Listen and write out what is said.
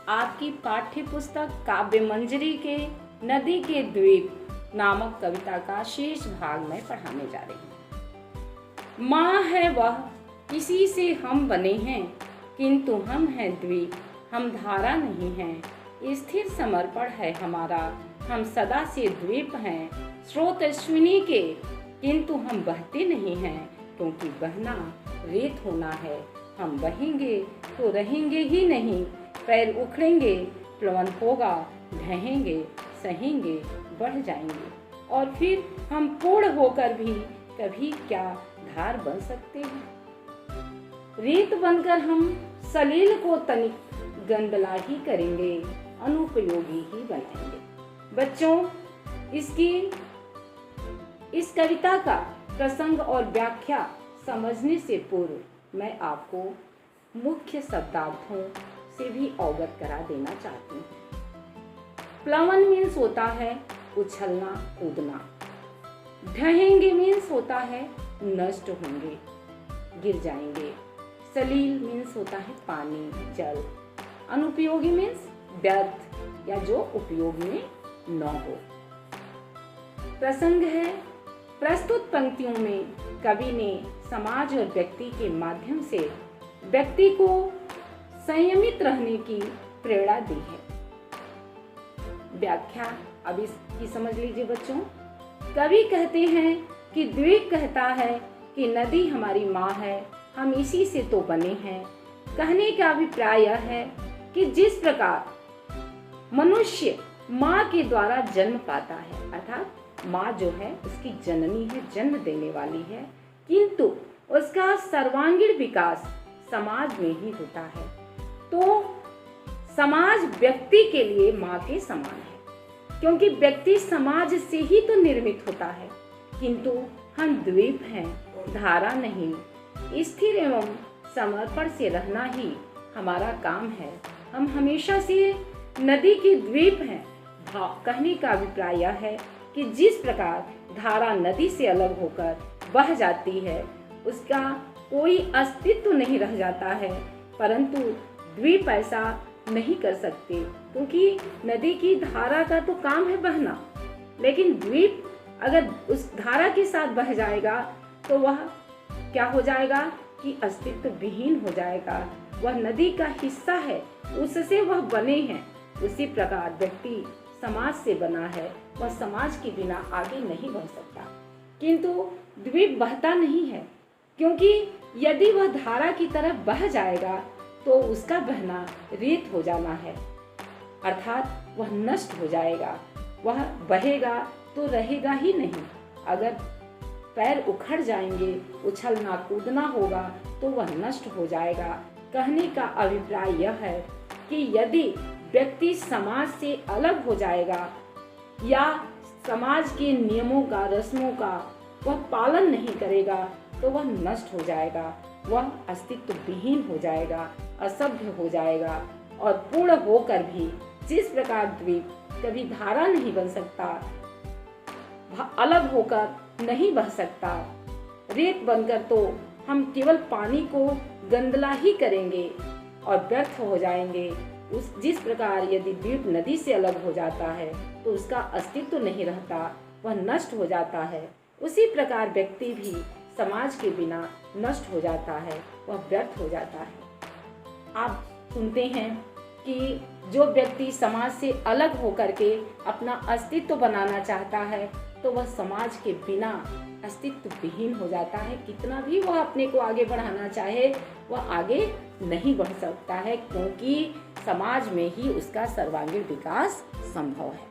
आपकी पाठ्य पुस्तक काव्य मंजरी के नदी के द्वीप नामक कविता का शेष भाग मैं पढ़ाने जा रही हूँ। माँ है वह, इसी से हम बने हैं, किंतु हम हैं द्वीप, हम धारा नहीं हैं। स्थिर समर्पण है हमारा, हम सदा से द्वीप हैं। स्रोत अश्विनी के, किंतु हम बहते नहीं हैं, क्योंकि बहना रेत होना है। हम बहेंगे तो रहेंगे ही नहीं, पैर उखड़ेंगे, प्लवन होगा, ढहेंगे, सहेंगे, बढ़ जाएंगे। और फिर हम पूर्ण होकर भी कभी क्या धार बन सकते हैं। रेत बनकर हम सलील को तनिक गंदला ही करेंगे, अनुपयोगी ही बनाएंगे। बच्चों, इस कविता का प्रसंग और व्याख्या समझने से पूर्व मैं आपको मुख्य शब्दार्थों से भी अवगत करा देना चाहती हूँ। प्लवन मीन्स होता है उछलना कूदना। ढहेंगे मीन्स होता है नष्ट होंगे, गिर जाएंगे। सलील मीन्स होता है पानी, जल। अनुपयोगी मीन्स व्यर्थ या जो उपयोग में न हो। प्रसंग है, प्रस्तुत पंक्तियों में कवि ने समाज और व्यक्ति के माध्यम से व्यक्ति को संयमित रहने की प्रेरणा दी है। व्याख्या अब इसकी समझ लीजिए बच्चों। कवि कहते हैं कि द्वीप कहता है कि नदी हमारी माँ है, हम इसी से तो बने हैं। कहने का अभिप्राय यह है कि जिस प्रकार मनुष्य माँ के द्वारा जन्म पाता है, अर्थात माँ जो है उसकी जननी है, जन्म देने वाली है, किंतु उसका सर्वांगीण विकास समाज में ही होता है। तो समाज व्यक्ति के लिए माँ के समान है, क्योंकि व्यक्ति समाज से ही तो निर्मित होता है। किंतु हम द्वीप हैं, धारा नहीं। स्थिर एवं समर्पण से रहना ही हमारा काम है। हम हमेशा से नदी के द्वीप हैं। कहने का अभिप्राय यह है कि जिस प्रकार धारा नदी से अलग होकर बह जाती है, उसका कोई अस्तित्व नहीं रह जाता है, परंतु द्वीप ऐसा नहीं कर सकते, क्योंकि नदी की धारा का तो काम है बहना। लेकिन द्वीप अगर उस धारा के साथ बह जाएगा तो वह क्या हो जाएगा कि अस्तित्व विहीन हो जाएगा। वह नदी का हिस्सा है, उससे वह बने हैं। उसी प्रकार व्यक्ति समाज से बना है, वह समाज के बिना आगे नहीं बढ़ सकता। किंतु द्वीप बहता नहीं है, क्योंकि यदि वह धारा की तरफ बह जाएगा तो उसका बहना रेत हो जाना है, अर्थात वह नष्ट हो जाएगा। वह बहेगा तो रहेगा ही नहीं। अगर पैर उखड़ जाएंगे, उछलना कूदना होगा तो वह नष्ट हो जाएगा। कहने का अभिप्राय यह है कि यदि व्यक्ति समाज से अलग हो जाएगा या समाज के नियमों का, रस्मों का वह पालन नहीं करेगा तो वह नष्ट हो जाएगा, वह अस्तित्व विहीन हो जाएगा, असभ्य हो जाएगा। और पूर्ण होकर भी जिस प्रकार द्वीप कभी धारा नहीं बन सकता, अलग होकर नहीं बह सकता, रेत बनकर तो हम केवल पानी को गंदला ही करेंगे और व्यर्थ हो जाएंगे। जिस प्रकार यदि द्वीप नदी से अलग हो जाता है तो उसका अस्तित्व नहीं रहता, वह नष्ट हो जाता है। उसी प्रकार व्यक्ति भी समाज के बिना नष्ट हो जाता है, वह व्यर्थ हो जाता है। आप सुनते हैं कि जो व्यक्ति समाज से अलग होकर के अपना अस्तित्व बनाना चाहता है तो वह समाज के बिना अस्तित्व विहीन हो जाता है। कितना भी वह अपने को आगे बढ़ाना चाहे, वह आगे नहीं बढ़ सकता है, क्योंकि समाज में ही उसका सर्वांगीण विकास संभव है।